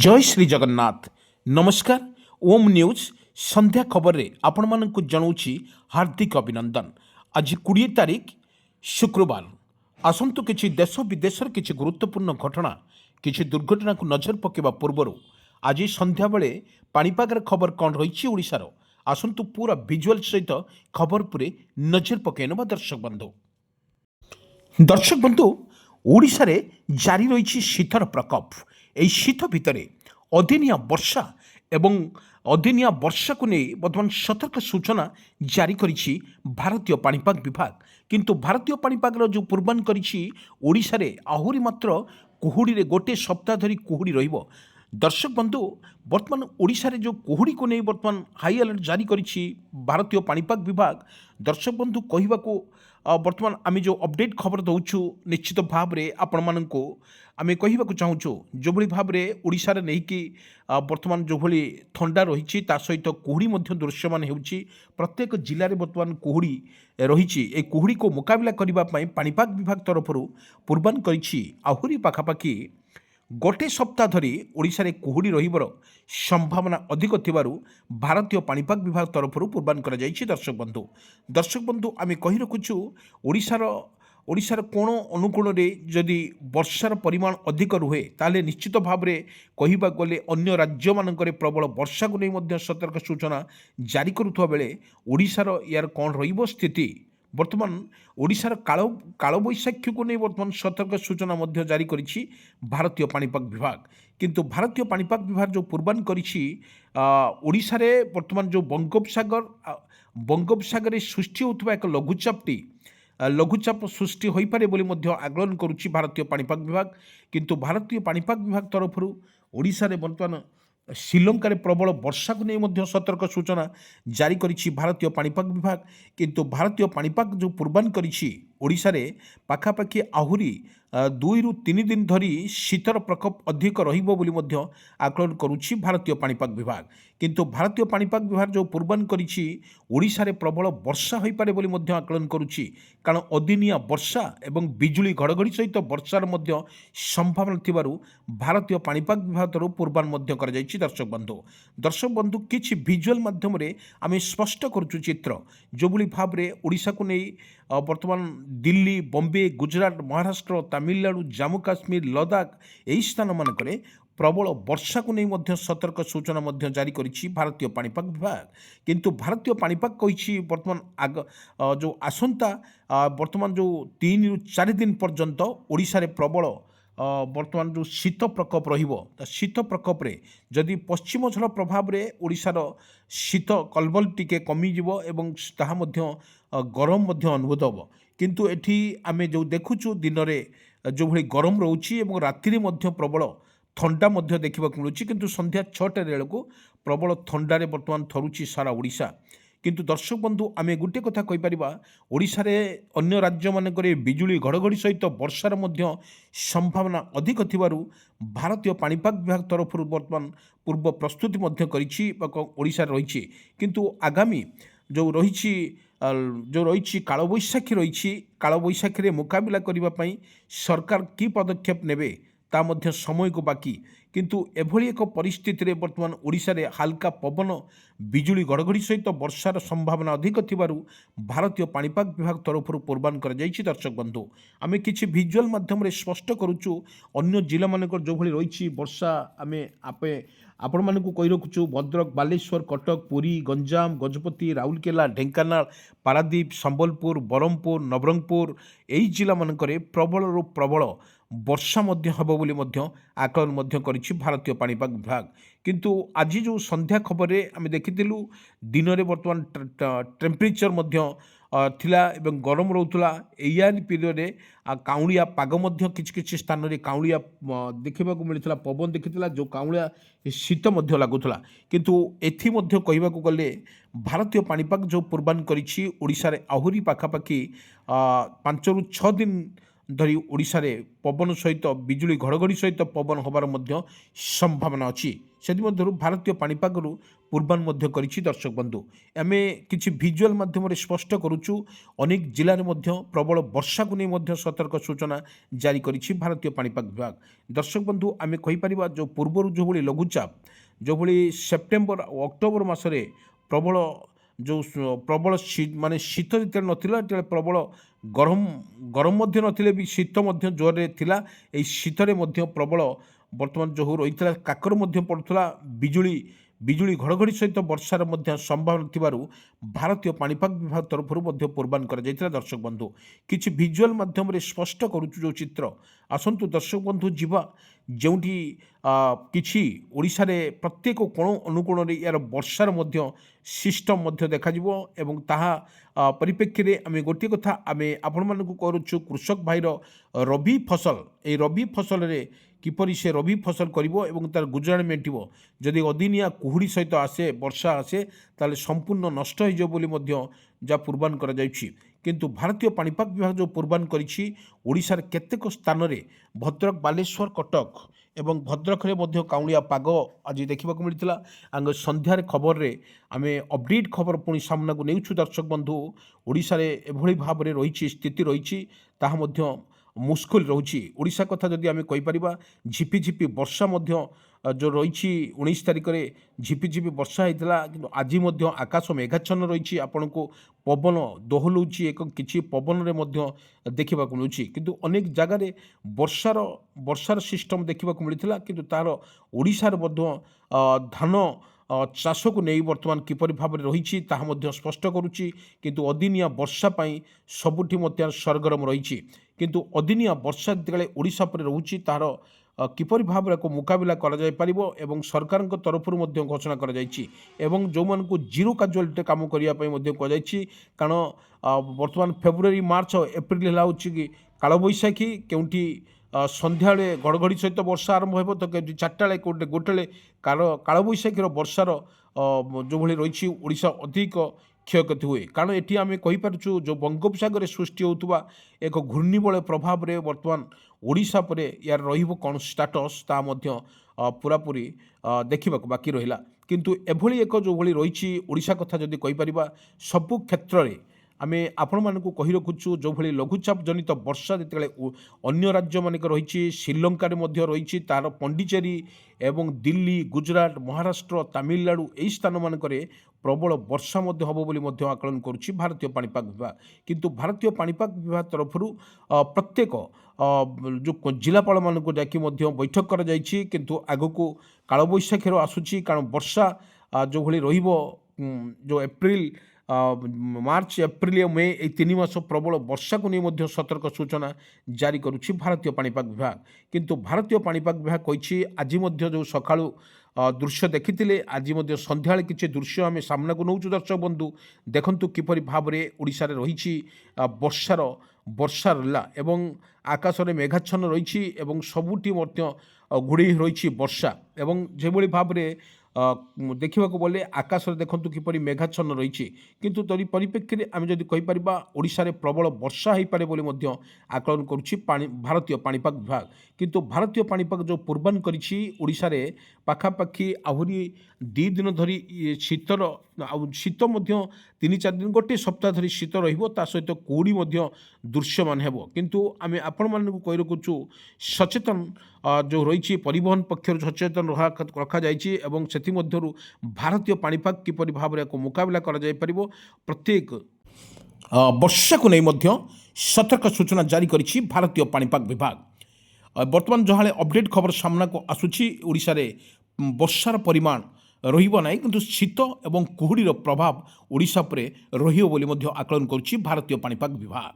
जय श्री जगन्नाथ नमस्कार ओम न्यूज संध्या खबर रे आपण मानक जनाऊँगी हार्दिक अभिनंदन। आज 20 तारीख शुक्रवार आसंतु किछि देश विदेशर किछि गुरुत्वपूर्ण घटना किछि दुर्घटना को नजर पकेबा पूर्व आज संध्या बेले पाणीपागर खबर कौन रही ओडिशार आसंतु पूरा विजुअल सहित खबर पूरे नजर पकई नवा दर्शक बंधु ओडिशा रे जारी रही शीतर प्रकोप। এই শীত ভিতরে অদিনিয়া বর্ষা এবং অদিনিয়া বর্ষাକୁ ନେଇ ବର୍ତ୍ତମାନ ସତର୍କ ସୂଚନା ଜାରି କରିଛି ଭାରତୀୟ ପାଣିପାଗ ବିଭାଗ। କିନ୍ତୁ ଭାରତୀୟ ପାଣିପାଗର ଯେଉଁ ପୂର୍ବାନ କରିଛି ଓଡ଼ିଶାରେ ଆହୁରି ମାତ୍ର କୁହୁଡ଼ିରେ ଗୋଟିଏ ସପ୍ତାହ ଧରି କୁହୁଡ଼ି ରହିବ। ଦର୍ଶକ ବନ୍ଧୁ ବର୍ତ୍ତମାନ ଓଡ଼ିଶାରେ ଯେଉଁ କୁହୁଡ଼ିକୁ ନେଇ ବର୍ତ୍ତମାନ ହାଇ ଆଲର୍ଟ ଜାରି କରିଛି ଭାରତୀୟ ପାଣିପାଗ ବିଭାଗ। ଦର୍ଶକ ବନ୍ଧୁ କହିବାକୁ ବର୍ତ୍ତମାନ ଆମେ ଯେଉଁ ଅପଡେଟ୍ ଖବର ଦେଉଛୁ ନିଶ୍ଚିତ ଭାବରେ ଆପଣମାନଙ୍କୁ ଆମେ କହିବାକୁ ଚାହୁଁଛୁ ଯେଉଁଭଳି ଭାବରେ ଓଡ଼ିଶାରେ ନେଇକି ବର୍ତ୍ତମାନ ଯେଉଁଭଳି ଥଣ୍ଡା ରହିଛି ତା ସହିତ କୁହୁଡ଼ି ମଧ୍ୟ ଦୃଶ୍ୟମାନ ହେଉଛି। ପ୍ରତ୍ୟେକ ଜିଲ୍ଲାରେ ବର୍ତ୍ତମାନ କୁହୁଡ଼ି ରହିଛି। ଏ କୁହୁଡ଼ିକୁ ମୁକାବିଲା କରିବା ପାଇଁ ପାଣିପାଗ ବିଭାଗ ତରଫରୁ ପୂର୍ବାନ କରିଛି ଆହୁରି ପାଖାପାଖି गोटे सप्ताह धरी ओडिशारे कुहुड़ी रहिबर संभावना अधिक थिबारु भारतीय पाणीपाग विभाग तरफ पूर्वान करा जायछि। दर्शक बंधु आमे कहि रखुछु ओडिशार कोण अनुकोण रे जदि वर्षार परिमाण अधिक रुहे ताले निश्चित भाव में कहवा गले अन्य राज्य मानकरे प्रबल वर्षा को नहीं मध्य सतर्क सूचना जारी करुवा बेले ओडिशार यार कौन रहिबो स्थिति बर्तमान ओडिशार कालबैशाखी को नहीं बर्तमान सतर्क सूचना मध्य जारी करिछि भारतीय पाणीपाग विभाग। किंतु भारतीय पाणीपाग विभाग जो पूर्वान करिछि ओडिशारे बर्तमान जो बंगोपसागर सृष्टि होता एक लघुचाप सृष्टि हो पारे बोली मध्य आकलन करुछि भारतीय पाणीपाग विभाग। किंतु भारतीय पाणीपाग विभाग तरफ ओडिशारे बर्तमान श्रीलंकार प्रबल वर्षा को नहीं मध्य सतर्क सूचना जारी करिछि भारतीय पाणीपाग विभाग। किंतु भारतीय पाणीपाग जो पूर्वान करिछि ओडिशारे पाखापाखि आहुरी 2 ରୁ 3 दिन धरी शीतर प्रकोप अधिक रहिबो बोली मध्य आकलन करुछि भारतीय पाणीपाग विभाग। किंतु भारतीय पाणीपाग विभाग जो पूर्वान करिछि ओडिशारे प्रबल वर्षा होई पारे बोली मध्य आकलन करुछि कारण अदिनिया वर्षा एवं बिजुली घड़घड़ी सहित वर्षार मध्य संभावना थिबारु भारतीय पाणीपाग विभाग तरफ पूर्वान मध्य करा जायछि। दर्शक बंधु किछि विजुअल माध्यम रे आमे स्पष्ट करूछु चित्र जोबुली भाव रे ओडिशा को नहीं वर्तमान दिल्ली बॉम्बे गुजरात महाराष्ट्र तमिलनाडु जम्मू काश्मीर लद्दाख यही स्थान मानकरे प्रबल वर्षा को नहीं मध्य सतर्क सूचना मध्य जारी करिछि भारतीय पाणीपाग विभाग। किंतु भारतीय पाणीपाग कहिछि वर्तमान जो आसंता वर्तमान जो 3 ରୁ 4 दिन पर्यंत ओडिशा रे प्रबल वर्तमान जो शीत प्रकोप रहिबो शीत प्रकोप रे जदि पश्चिम झड़ प्रभाव रे ओडिशार शीत कलबल टिके कमी जिवो एवं ताहा मध्य गरम मध्य अनुभूत हम। किंतु एठी आमे जो देखुछु दिन में जो भली गरम रोची एवं राति मध्य प्रबल थंडा मध्य देखा मिलूँ। किंतु संध्या 6टा बेलू प्रबल थंडारे बर्तमान थरुची सारा ओडिशा। किंतु दर्शक बंधु आमे गोटे कथा कहीपर ओडिशा रे अन्य राज्य मानकरे बिजुली घड़घड़ी सहित वर्षार मध्य संभावना अधिक थिबारु भारतीय पाणीपाग विभाग तरफ बर्तमान पूर्व प्रस्तुति मध्य करिछि ओडिशा रहिछि। किंतु आगामी जो रही कालबैशाखी रही कालबैशाखी मुकाबिला करने सरकार की पदक्षेप नेबे ता मध्य समय को बाकी। किंतु एभली एक परिस्थिति रे वर्तमान ओडिशा रे हल्का पवन बिजुली घड़घड़ी सहित वर्षार संभावना अधिक थिबारु भारतीय पाणीपाग विभाग तरफ पूर्वान कर जायछि। दर्शक बंधु आमे किछि विजुअल माध्यम रे स्पष्ट करूछु अन्य जिला मानकर जो भली रही वर्षा आमे आपे आपण मानकु कहि रखुछु भद्रक बालेश्वर कटक पुरी गंजाम गजपति राउरकेला ढेंकानाल पारादीप संबलपुर बरहमपुर नवरंगपुर एई जिला मानकरे प्रबल प्रबल वर्षा मध्य हबो बोली मध्य आकलन मध्य करिछि भारतीय पाणीपाग विभाग। किंतु आज जो संध्या खबर रे आमे देखिथिलु दिन रे वर्तमान टेम्परेचर मध्य थिला एवं गरम रोथुला एआर पीरियड रे काउलिया पाग मध्य किछि स्थान रे काउलिया देखिबा को मिलिथला पवन देखिथिला जो काउलिया शीत मध्य लागुथला। किंतु एथि मध्य कहबा को गले भारतीय पाणीपाग जो पूर्वान करिछि ओडिशा रे आहुरी पाखापाखि 5 ରୁ 6 दिन ଧରି ଓଡ଼ିଶାରେ ପବନ ସହିତ ବିଜୁଳି ଘଡ଼ଘଡ଼ି ସହିତ ପବନ ହେବାର ମଧ୍ୟ ସମ୍ଭାବନା ଅଛି। ସେଥିମଧ୍ୟରୁ ଭାରତୀୟ ପାଣିପାଗରୁ ପୂର୍ବାନ ମଧ୍ୟ କରିଛି। ଦର୍ଶକ ବନ୍ଧୁ, ଆମେ କିଛି ଭିଜୁଆଲ୍ ମାଧ୍ୟମରେ ସ୍ପଷ୍ଟ କରୁଛୁ, ଅନେକ ଜିଲ୍ଲାରେ ମଧ୍ୟ ପ୍ରବଳ ବର୍ଷାକୁ ନେଇ ମଧ୍ୟ ସତର୍କ ସୂଚନା ଜାରି କରିଛି ଭାରତୀୟ ପାଣିପାଗ ବିଭାଗ। ଦର୍ଶକ ବନ୍ଧୁ, ଆମେ କହିପାରିବା ଯେଉଁ ପୂର୍ବରୁ ଯେଉଁଭଳି ଲଘୁଚାପ, ଯେଉଁଭଳି ସେପ୍ଟେମ୍ବର ଓ ଅକ୍ଟୋବର ମାସରେ ପ୍ରବଳ ପ୍ରବଳ ମାନେ ଶୀତ ଯେତେବେଳେ ନଥିଲା, ସେତେବେଳେ ପ୍ରବଳ ଗରମ ମଧ୍ୟ ନଥିଲେ ବି ଶୀତ ମଧ୍ୟ ଜୋରରେ ଥିଲା। ଏହି ଶୀତରେ ମଧ୍ୟ ପ୍ରବଳ ବର୍ତ୍ତମାନ ଯେଉଁ ରହିଥିଲା, କାକର ମଧ୍ୟ ପଡ଼ୁଥିଲା, ବିଜୁଳି ଘଡ଼ଘଡ଼ି ସହିତ ବର୍ଷାର ମଧ୍ୟ ସମ୍ଭାବନା ଥିବାରୁ ଭାରତୀୟ ପାଣିପାଗ ବିଭାଗ ତରଫରୁ ମଧ୍ୟ ପୂର୍ବାନ କରାଯାଇଥିଲା। ଦର୍ଶକ ବନ୍ଧୁ, କିଛି ଭିଜୁଆଲ୍ ମାଧ୍ୟମରେ ସ୍ପଷ୍ଟ କରୁଛୁ ଯେଉଁ ଚିତ୍ର, ଆସନ୍ତୁ ଦର୍ଶକ ବନ୍ଧୁ ଯିବା ଯେଉଁଠି କିଛି ଓଡ଼ିଶାରେ ପ୍ରତ୍ୟେକ କୋଣ ଅନୁକୋଣରେ ଏହାର ବର୍ଷାର ମଧ୍ୟ ସିଷ୍ଟମ୍ ମଧ୍ୟ ଦେଖାଯିବ ଏବଂ ତାହା ପରିପ୍ରେକ୍ଷୀରେ ଆମେ ଗୋଟିଏ କଥା ଆମେ ଆପଣମାନଙ୍କୁ କରୁଛୁ, କୃଷକ ଭାଇର ରବି ଫସଲ, ଏହି ରବି ଫସଲରେ କିପରି ସେ ରବି ଫସଲ କରିବ ଏବଂ ତାର ଗୁଜରାଣ ମେଣ୍ଟିବ। ଯଦି ଅଦିନିଆ କୁହୁଡ଼ି ସହିତ ଆସେ, ବର୍ଷା ଆସେ, ତାହେଲେ ସମ୍ପୂର୍ଣ୍ଣ ନଷ୍ଟ ହୋଇଯିବ ବୋଲି ମଧ୍ୟ ଯାହା ପୂର୍ବାନ କରାଯାଉଛି। କିନ୍ତୁ ଭାରତୀୟ ପାଣିପାଗ ବିଭାଗ ଯେଉଁ ପୂର୍ବାନ କରିଛି, ଓଡ଼ିଶାର କେତେକ ସ୍ଥାନରେ ଭଦ୍ରକ, ବାଲେଶ୍ୱର, କଟକ ଏବଂ ଭଦ୍ରକରେ ମଧ୍ୟ କାଉଁଳିଆ ପାଗ ଆଜି ଦେଖିବାକୁ ମିଳିଥିଲା। ଆଗ ସନ୍ଧ୍ୟାରେ ଖବରରେ ଆମେ ଅପଡେଟ୍ ଖବର ପୁଣି ସାମ୍ନାକୁ ନେଉଛୁ। ଦର୍ଶକ ବନ୍ଧୁ, ଓଡ଼ିଶାରେ ଏଭଳି ଭାବରେ ରହିଛି, ସ୍ଥିତି ରହିଛି, ତାହା ମଧ୍ୟ ମୁସ୍କିଲ ରହୁଛି। ଓଡ଼ିଶା କଥା ଯଦି ଆମେ କହିପାରିବା, ଝିପିଝିପି ବର୍ଷା ମଧ୍ୟ ଯେଉଁ ରହିଛି, 19 ତାରିଖରେ ଝିପିଝିପି ବର୍ଷା ହେଇଥିଲା, କିନ୍ତୁ ଆଜି ମଧ୍ୟ ଆକାଶ ମେଘାଚ୍ଛନ୍ନ ରହିଛି। ଆପଣଙ୍କୁ ପବନ ଦୋହଲଉଛି, କିଛି ପବନରେ ମଧ୍ୟ ଦେଖିବାକୁ ମିଳୁଛି। କିନ୍ତୁ ଅନେକ ଜାଗାରେ ବର୍ଷାର ସିଷ୍ଟମ୍ ଦେଖିବାକୁ ମିଳିଥିଲା, କିନ୍ତୁ ତାର ଓଡ଼ିଶାର ମଧ୍ୟ ଧାନ ଚାଷକୁ ନେଇ ବର୍ତ୍ତମାନ କିପରି ଭାବରେ ରହିଛି ତାହା ମଧ୍ୟ ସ୍ପଷ୍ଟ କରୁଛି। କିନ୍ତୁ ଅଦିନିଆ ବର୍ଷା ପାଇଁ ସବୁଠି ମଧ୍ୟ ସରଗରମ ରହିଛି। କିନ୍ତୁ ଅଦିନିଆ ବର୍ଷା ଯେତେବେଳେ ଓଡ଼ିଶା ଉପରେ ରହୁଛି, ତାହାର କିପରି ଭାବରେ ଏକ ମୁକାବିଲା କରାଯାଇପାରିବ ଏବଂ ସରକାରଙ୍କ ତରଫରୁ ମଧ୍ୟ ଘୋଷଣା କରାଯାଇଛି ଏବଂ ଯେଉଁମାନଙ୍କୁ ଜିରୋ କାଜୁଆଲିଟି କାମ କରିବା ପାଇଁ ମଧ୍ୟ କୁହାଯାଇଛି। କାରଣ ବର୍ତ୍ତମାନ ଫେବୃଆରୀ, ମାର୍ଚ୍ଚ, ଏପ୍ରିଲ ହେଲା ହେଉଛି କି କାଳବୈଶାଖୀ, କେଉଁଠି ସନ୍ଧ୍ୟାବେଳେ ଘଡ଼ଘଡ଼ି ସହିତ ବର୍ଷା ଆରମ୍ଭ ହେବ, ତ କେଉଁଠି 4ଟା ବେଳେ, କେଉଁଠି ଗୋଟାଳେ କାଳବୈଶାଖୀର ବର୍ଷାର ଯେଉଁଭଳି ରହିଛି, ଓଡ଼ିଶା ଅଧିକ କ୍ଷୟକ୍ଷତି ହୁଏ। କାରଣ ଏଠି ଆମେ କହିପାରୁଛୁ, ଯେଉଁ ବଙ୍ଗୋପସାଗରରେ ସୃଷ୍ଟି ହେଉଥିବା ଏକ ଘୂର୍ଣ୍ଣିବଳୟ ପ୍ରଭାବରେ ବର୍ତ୍ତମାନ ଓଡ଼ିଶା ପରେ ଏହାର ରହିବ କ'ଣ ଷ୍ଟାଟସ୍, ତାହା ମଧ୍ୟ ପୁରାପୁରି ଦେଖିବାକୁ ବାକି ରହିଲା। କିନ୍ତୁ ଏଭଳି ଏକ ଯେଉଁଭଳି ରହିଛି ଓଡ଼ିଶା କଥା ଯଦି କହିପାରିବା, ସବୁ କ୍ଷେତ୍ରରେ ଆମେ ଆପଣମାନଙ୍କୁ କହି ରଖୁଛୁ, ଯେଉଁଭଳି ଲଘୁଚାପ ଜନିତ ବର୍ଷା ଯେତେବେଳେ ଅନ୍ୟ ରାଜ୍ୟମାନଙ୍କର ରହିଛି, ଶ୍ରୀଲଙ୍କାରେ ମଧ୍ୟ ରହିଛି, ତା'ର ପଣ୍ଡିଚେରୀ ଏବଂ ଦିଲ୍ଲୀ, ଗୁଜରାଟ, ମହାରାଷ୍ଟ୍ର, ତାମିଲନାଡ଼ୁ, ଏହି ସ୍ଥାନମାନଙ୍କରେ ପ୍ରବଳ ବର୍ଷା ମଧ୍ୟ ହେବ ବୋଲି ମଧ୍ୟ ଆକଳନ କରୁଛି ଭାରତୀୟ ପାଣିପାଗ ବିଭାଗ। କିନ୍ତୁ ଭାରତୀୟ ପାଣିପାଗ ବିଭାଗ ତରଫରୁ ପ୍ରତ୍ୟେକ ଯେଉଁ ଜିଲ୍ଲାପାଳମାନଙ୍କୁ ଡାକି ମଧ୍ୟ ବୈଠକ କରାଯାଇଛି। କିନ୍ତୁ ଆଗକୁ କାଳବୈଶାଖୀର ଆସୁଛି, କାରଣ ବର୍ଷା ଯେଉଁଭଳି ରହିବ, ଯେଉଁ ମାର୍ଚ୍ଚ, ଏପ୍ରିଲ ଓ ମେ, ଏହି 3 ମାସ ପ୍ରବଳ ବର୍ଷାକୁ ନେଇ ମଧ୍ୟ ସତର୍କ ସୂଚନା ଜାରି କରୁଛି ଭାରତୀୟ ପାଣିପାଗ ବିଭାଗ। କିନ୍ତୁ ଭାରତୀୟ ପାଣିପାଗ ବିଭାଗ କହିଛି, ଆଜି ମଧ୍ୟ ଯେଉଁ ସକାଳୁ ଦୃଶ୍ୟ ଦେଖିଥିଲେ, ଆଜି ମଧ୍ୟ ସନ୍ଧ୍ୟାବେଳେ କିଛି ଦୃଶ୍ୟ ଆମେ ସାମ୍ନାକୁ ନେଉଛୁ। ଦର୍ଶକ ବନ୍ଧୁ, ଦେଖନ୍ତୁ କିପରି ଭାବରେ ଓଡ଼ିଶାରେ ରହିଛି ବର୍ଷା ରହିଲା ଏବଂ ଆକାଶରେ ମେଘାଚ୍ଛନ୍ନ ରହିଛି ଏବଂ ସବୁଠି ମଧ୍ୟ ଘୋଡ଼େଇ ରହିଛି ବର୍ଷା। ଏବଂ ଯେଭଳି ଭାବରେ ଦେଖିବାକୁ ଗଲେ ଆକାଶରେ ଦେଖନ୍ତୁ କିପରି ମେଘାଚ୍ଛନ୍ନ ରହିଛି। କିନ୍ତୁ ପରିପ୍ରେକ୍ଷୀରେ ଆମେ ଯଦି କହିପାରିବା, ଓଡ଼ିଶାରେ ପ୍ରବଳ ବର୍ଷା ହୋଇପାରେ ବୋଲି ମଧ୍ୟ ଆକଳନ କରୁଛି ଭାରତୀୟ ପାଣିପାଗ ବିଭାଗ। କିନ୍ତୁ ଭାରତୀୟ ପାଣିପାଗ ଯେଉଁ ପୂର୍ବାନ କରିଛି, ଓଡ଼ିଶାରେ ପାଖାପାଖି ଆହୁରି 2 ଦିନ ଧରି ଶୀତ ମଧ୍ୟ 3-4 ଦିନ, ଗୋଟିଏ ସପ୍ତାହ ଧରି ଶୀତ ରହିବ, ତା ସହିତ କୁହୁଡ଼ି ମଧ୍ୟ ଦୃଶ୍ୟମାନ ହେବ। କିନ୍ତୁ ଆମେ ଆପଣମାନଙ୍କୁ କହି ରଖୁଛୁ, ସଚେତନ ଯେଉଁ ରହିଛି, ପରିବହନ ପକ୍ଷରୁ ସଚେତନ ରଖାଯାଇଛି ଏବଂ ସେଥିମଧ୍ୟରୁ ଭାରତୀୟ ପାଣିପାଗ କିପରି ଭାବରେ ଏକ ମୁକାବିଲା କରାଯାଇପାରିବ, ପ୍ରତ୍ୟେକ ବର୍ଷାକୁ ନେଇ ମଧ୍ୟ ସତର୍କ ସୂଚନା ଜାରି କରିଛି ଭାରତୀୟ ପାଣିପାଗ ବିଭାଗ। ବର୍ତ୍ତମାନ ଯାହା ଅପଡେଟ୍ ଖବର ସାମ୍ନାକୁ ଆସୁଛି, ଓଡ଼ିଶାରେ ବର୍ଷାର ପରିମାଣ ରହିବ ନାହିଁ, କିନ୍ତୁ ଶୀତ ଏବଂ କୁହୁଡ଼ିର ପ୍ରଭାବ ଓଡ଼ିଶା ଉପରେ ରହିବ ବୋଲି ମଧ୍ୟ ଆକଳନ କରୁଛି ଭାରତୀୟ ପାଣିପାଗ ବିଭାଗ।